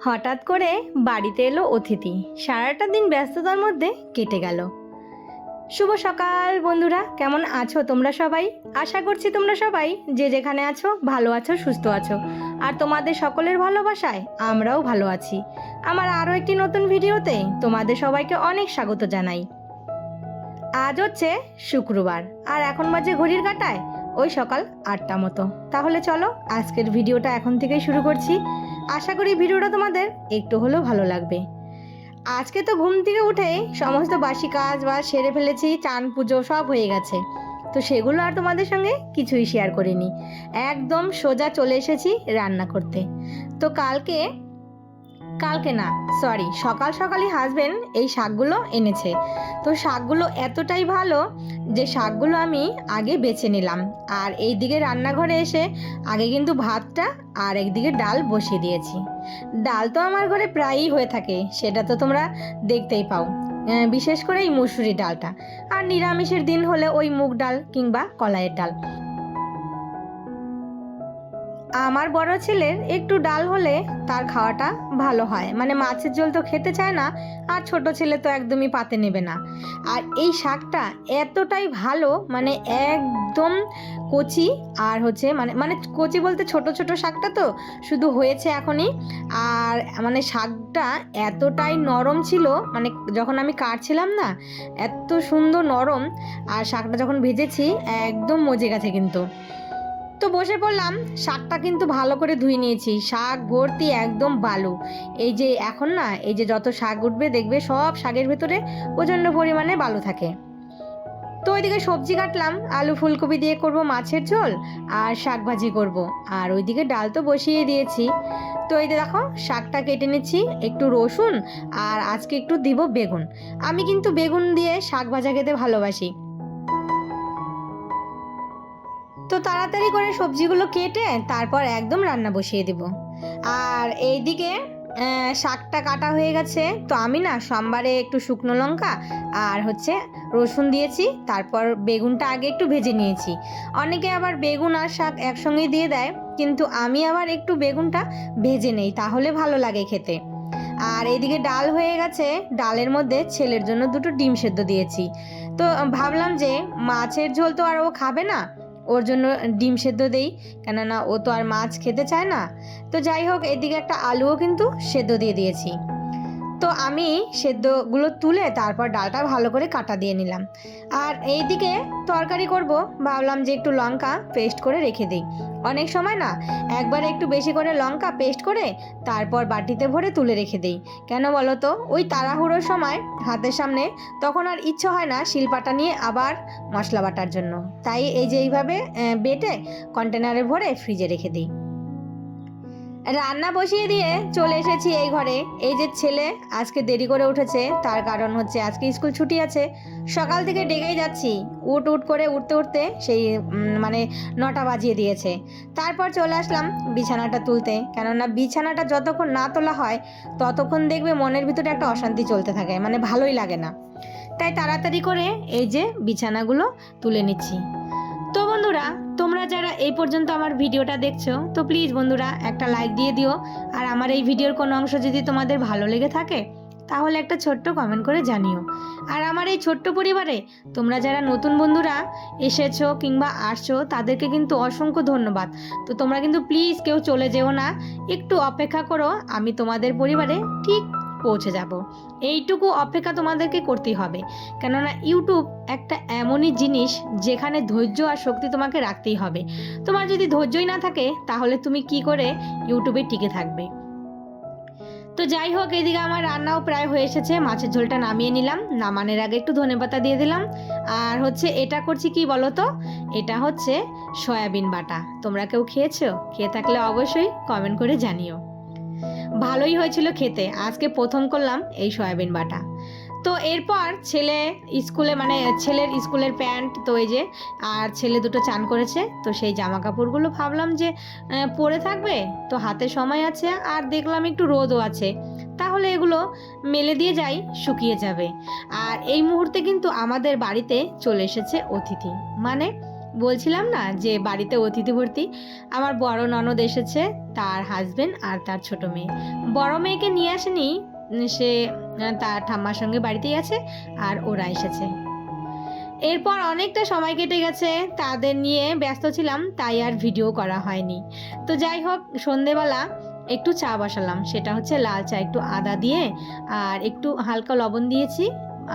হঠাৎ করে বাড়িতে এলো অতিথি। সারাটা দিন ব্যস্ততার মধ্যে কেটে গেল। শুভ সকাল বন্ধুরা, কেমন আছো তোমরা সবাই? আশা করছি তোমরা সবাই যে যেখানে আছো ভালো আছো, সুস্থ আছো। আর তোমাদের সকলের ভালোবাসায় আমরাও ভালো আছি। আমার আরও একটি নতুন ভিডিওতে তোমাদের সবাইকে অনেক স্বাগত জানাই। আজ হচ্ছে শুক্রবার, আর এখন বাজে ঘড়ির কাঁটায় ওই সকাল 8টা মতো। তাহলে চলো আজকের ভিডিওটা এখন থেকেই শুরু করছি। আশা করি ভিডিওটা তোমাদের একটু হলেও ভালো লাগবে। আজকে তো ঘুম থেকে উঠেই সমস্ত বাসি কাজ বা সেরে ফেলেছি, চান পুজো সব হয়ে গেছে। তো সেগুলো আর তোমাদের সঙ্গে কিছুই শেয়ার করিনি, একদম সোজা চলে এসেছি রান্না করতে। তো কালকে না সরি সকাল সকালই হাজবেন্ড এই শাকগুলো এনেছে। তো শাকগুলো এতটাই ভালো যে শাকগুলো আমি আগে বেছে নিলাম, আর এই দিকে রান্নাঘরে এসে আগে কিন্তু ভাতটা আর একদিকে ডাল বসিয়ে দিয়েছি। ডাল তো আমার ঘরে প্রায়ই হয়ে থাকে, সেটা তো তোমরা দেখতেই পাও, বিশেষ করে এই মুসুরি ডালটা। আর নিরামিষের দিন হলে ওই মুগ ডাল কিংবা কলাইয়ের ডাল। আমার বড় ছেলের একটু ডাল হলে তার খাওয়াটা ভালো হয়, মানে মাছের ঝোল তো খেতে চায় না, আর ছোট ছেলে তো একদমই পাতে নেবে না। আর এই শাকটা এতটাই ভালো, মানে একদম কচি, আর হচ্ছে মানে কচি বলতে ছোট ছোট শাকটা তো শুধু হয়েছে এখনই। আর মানে শাকটা এতটাই নরম ছিল, মানে যখন আমি কাটছিলাম না এত সুন্দর নরম। আর শাকটা যখন ভেজেছি একদম মজে গেছে কিন্তু। তো বসে পড়লাম, শাকটা কিন্তু ভালো করে ধুয়ে নিয়েছি, শাক ভর্তি একদম বালু। এই যে এখন না এই যে যত শাক উঠবে দেখবে সব শাকের ভেতরে প্রচণ্ড পরিমাণে বালু থাকে। তো ওইদিকে সবজি কাটলাম, আলু ফুলকপি দিয়ে করব মাছের ঝোল আর শাক ভাজি করব। আর ওইদিকে ডাল তো বসিয়ে দিয়েছি। তো এই যে দেখো শাকটা কেটে নিচ্ছি, একটু রসুন আর আজকে একটু দিব বেগুন। আমি কিন্তু বেগুন দিয়ে শাক ভাজা খেতে ভালোবাসি। তো তাড়াতাড়ি করে সবজিগুলো কেটে তারপর একদম রান্না বসিয়ে দেব। আর এইদিকে শাকটা কাটা হয়ে গেছে। তো আমি না সোমবারে একটু শুকনো লঙ্কা আর হচ্ছে রসুন দিয়েছি, তারপর বেগুনটা আগে একটু ভেজে নিয়েছি। অনেকে আবার বেগুন আর শাক একসঙ্গেই দিয়ে দেয়, কিন্তু আমি আবার একটু বেগুনটা ভেজে নেই, তাহলে ভালো লাগে খেতে। আর এইদিকে ডাল হয়ে গেছে, ডালের মধ্যে ছেলের জন্য দুটো ডিম সেদ্ধ দিয়েছি। তো ভাবলাম যে মাছের ঝোল তো আর ও খাবে না, ওর জন্য ডিম সেদ্ধ দেই, কেননা ও তো আর মাছ খেতে চায় না। তো যাই হোক, এদিকে একটা আলুও কিন্তু সেদ্ধ দিয়ে দিয়েছি। তো আমি সেদ্ধগুলো তুলে তারপর ডালটা ভালো করে কাটা দিয়ে নিলাম। আর এইদিকে তরকারি করব, ভাবলাম যে একটু লঙ্কা পেস্ট করে রেখে দিই। অনেক সময় না একবার একটু বেশি করে লঙ্কা পেস্ট করে তারপর বাটিতে ভরে তুলে রেখে দিই। কেন বলো তো, ওই তাড়াহুড়োর সময় হাতের সামনে তখন আর ইচ্ছে হয় না শিলপাটা নিয়ে আবার মশলা বাটার জন্য। তাই এই যে এইভাবে বেটে কন্টেনারে ভরে ফ্রিজে রেখে দিই। রান্না বসিয়ে দিয়ে চলে এসেছি এই ঘরে। এই যে ছেলে আজকে দেরি করে উঠেছে, তার কারণ হচ্ছে আজকে স্কুল ছুটি আছে। সকাল থেকে ডেকেই যাচ্ছি, উঠ করে উঠতে উঠতে সেই মানে 9টা বাজিয়ে দিয়েছে। তারপর চলে আসলাম বিছানাটা তুলতে, কেননা বিছানাটা যতক্ষণ না তোলা হয় ততক্ষণ দেখবে মনের ভিতরে একটা অশান্তি চলতে থাকে, মানে ভালোই লাগে না। তাই তাড়াতাড়ি করে এই যে বিছানাগুলো তুলে নিচ্ছি। তো বন্ধুরা, তোমরা যারা এই পর্যন্ত আমার ভিডিওটা দেখছো, তো প্লিজ বন্ধুরা একটা লাইক দিয়ে দিও। আর আমার এই ভিডিওর কোনো অংশ যদি তোমাদের ভালো লেগে থাকে তাহলে একটা ছোট্ট কমেন্ট করে জানিও। আর আমার এই ছোট্ট পরিবারে তোমরা যারা নতুন বন্ধুরা এসেছো কিংবা আসছো তাদেরকে কিন্তু অসংখ্য ধন্যবাদ। তো তোমরা কিন্তু প্লিজ কেউ চলে যেও না, একটু অপেক্ষা করো, আমি তোমাদের পরিবারে ঠিক পৌঁছে যাব। এইটুকু অপেক্ষা তোমাদেরকে করতেই হবে, কেননা ইউটিউব একটা এমনই জিনিস যেখানে ধৈর্য আর শক্তি তোমাকে রাখতেই হবে। তোমার যদি ধৈর্যই না থাকে তাহলে তুমি কি করে ইউটিউবে টিকে থাকবে। তো যাই হোক, এদিকে আমার রান্নাও প্রায় হয়ে এসেছে। মাছের ঝোলটা নামিয়ে নিলাম, নামানোর আগে একটু ধনেপাতা দিয়ে দিলাম। আর হচ্ছে এটা করছি কি বলো তো, এটা হচ্ছে সয়াবিন বাটা। তোমরা কেউ খেয়েছো? খেয়ে থাকলে অবশ্যই কমেন্ট করে জানিও। ভালোই হয়েছিল খেতে, আজকে প্রথম করলাম এই সয়াবিন বাটা। তো এরপর ছেলে স্কুলে, মানে ছেলের স্কুলের প্যান্ট তো এই যে, আর ছেলে দুটো চান করেছে, তো সেই জামা কাপড়গুলো ভাবলাম যে পরে থাকবে, তো হাতে সময় আছে আর দেখলাম একটু রোদও আছে, তাহলে এগুলো মেলে দিয়ে যাই, শুকিয়ে যাবে। আর এই মুহূর্তে কিন্তু আমাদের বাড়িতে চলে এসেছে অতিথি, মানে বলছিলাম না যে বাড়িতে অতিথি ভর্তি। আমার বড় ননদ এসেছে, তার হাজবেন্ড আর তার ছোট মেয়ে। বড় মেয়েকে নিয়ে আসেনি, সে তার ঠাম্মার সঙ্গে বাড়িতেই আছে, আর ওরা এসেছে। এরপর অনেকটা সময় কেটে গেছে, তাদের নিয়ে ব্যস্ত ছিলাম, তাই আর ভিডিও করা হয়নি। তো যাই হোক, সন্ধেবেলা একটু চা বসালাম, সেটা হচ্ছে লাল চা, একটু আদা দিয়ে আর একটু হালকা লবণ দিয়েছি,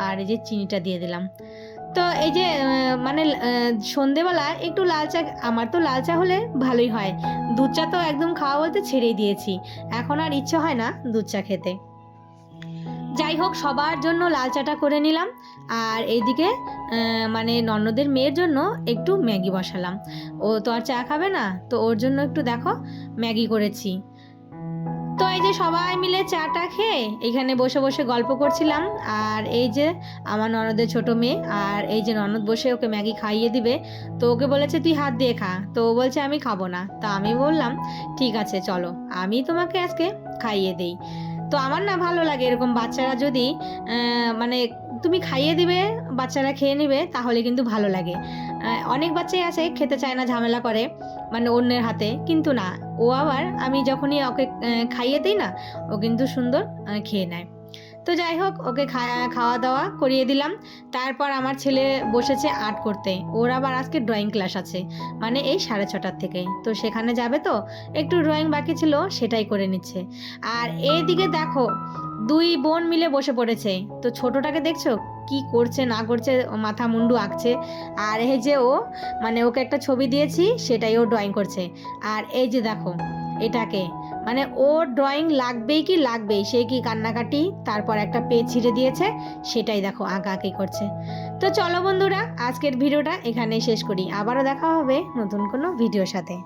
আর এই যে চিনিটা দিয়ে দিলাম। তো এই যে সন্ধেবেলা একটু লাল চা, আমার তো লাল চা হলে ভালোই হয়। দুধ চা তো একদম খাওয়া বলতে ছেড়েই দিয়েছি, এখন আর ইচ্ছে হয় না দুধ চা খেতে। যাই হোক, সবার জন্য লাল চাটা করে নিলাম, আর এইদিকে ননদের মেয়ের জন্য একটু ম্যাগি বসালাম। ও তো আর চা খাবে না, তো ওর জন্য একটু দেখো ম্যাগি করেছি। তো এই যে সবাই মিলে চাটা খেয়ে এখানে বসে বসে গল্প করছিলাম, আর এই যে আমার ননদের ছোট মেয়ে, আর এই যে ননদ বসে ওকে ম্যাগি খাইয়ে দিবে। তো ওকে বলেছে তুই হাত দিয়ে খা, তো ও বলছে আমি খাবো না। তো আমি বললাম ঠিক আছে চলো, আমি তোমাকে আজকে খাইয়ে দেই। তো আমার না ভালো লাগে এরকম বাচ্চারা যদি মানে তুমি খাইয়ে দিবে, বাচ্চারা খেয়ে নেবে, তাহলে কিন্তু ভালো লাগে। অনেক বাচ্চাই আছে খেতে চায় না, ঝামেলা করে অন্যের হাতে, কিন্তু না, ও আবার আমি যখনই ওকে খাইয়ে দিই না, ও কিন্তু সুন্দর খেয়ে নেয়। তো যাই হোক, ওকে খাওয়া দাওয়া করিয়ে দিলাম। তারপর আমার ছেলে বসেছে আর্ট করতে, ওর আবার আজকে ড্রয়িং ক্লাস আছে, এই 6:30 থেকে। তো সেখানে যাবে, তো একটু ড্রয়িং বাকি ছিল, সেটাই করে নিচ্ছে। আর এইদিকে দেখো, দুই বোন মিলে বসে পড়েছে। তো ছোটটাকে দেখছো কি করছে না করছে, মাথা মুন্ডু আঁকছে। আর এই যে ও ওকে একটা ছবি দিয়েছি, সেটাই ও ড্রয়িং করছে। আর এই যে দেখো এটাকে, ও ড্রয়িং লাগবেই কি লাগবেই, সে কি কান্নাকাটি, তারপর একটা পেজ ছিঁড়ে দিয়েছে, সেটাই দেখো আঁকাআঁকি করছে। তো চলো বন্ধুরা, আজকের ভিডিওটা এখানেই শেষ করি, আবারও দেখা হবে নতুন কোনো ভিডিওর সাথে।